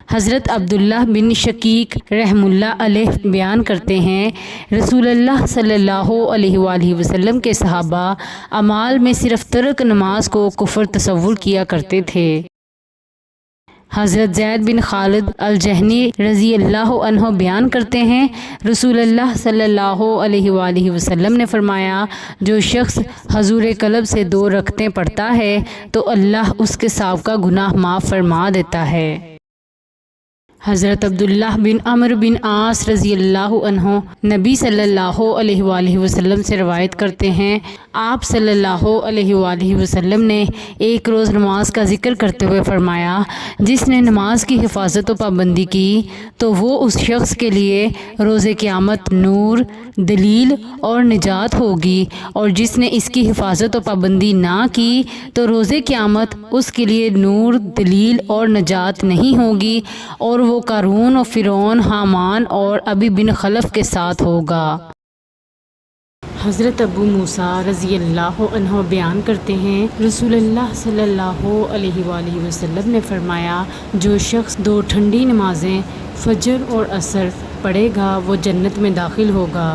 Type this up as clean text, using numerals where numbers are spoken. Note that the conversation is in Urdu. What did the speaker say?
حضرت عبداللہ بن شقیق رحم اللہ علیہ بیان کرتے ہیں، رسول اللہ صلی اللہ علیہ وآلہ وسلم کے صحابہ اعمال میں صرف ترک نماز کو کفر تصور کیا کرتے تھے۔ حضرت زید بن خالد الجہنی رضی اللہ عنہ بیان کرتے ہیں، رسول اللہ صلی اللہ علیہ وآلہ وسلم نے فرمایا، جو شخص حضور قلب سے 2 رکعتیں پڑھتا ہے تو اللہ اس کے سابقہ گناہ معاف فرما دیتا ہے۔ حضرت عبداللہ بن عمرو بن عاص رضی اللہ عنہ نبی صلی اللہ علیہ وآلہ وسلم سے روایت کرتے ہیں، آپ صلی اللہ علیہ وآلہ وسلم نے ایک روز نماز کا ذکر کرتے ہوئے فرمایا، جس نے نماز کی حفاظت و پابندی کی تو وہ اس شخص کے لیے روز قیامت نور، دلیل اور نجات ہوگی، اور جس نے اس کی حفاظت و پابندی نہ کی تو روز قیامت اس کے لیے نور، دلیل اور نجات نہیں ہوگی، اور وہ قارون و فرعون، حامان اور ابی بن خلف کے ساتھ ہوگا۔ حضرت ابو موسیٰ رضی اللہ عنہ بیان کرتے ہیں، رسول اللہ صلی اللہ علیہ وآلہ وسلم نے فرمایا، جو شخص 2 ٹھنڈی نمازیں فجر اور عصر پڑھے گا وہ جنت میں داخل ہوگا۔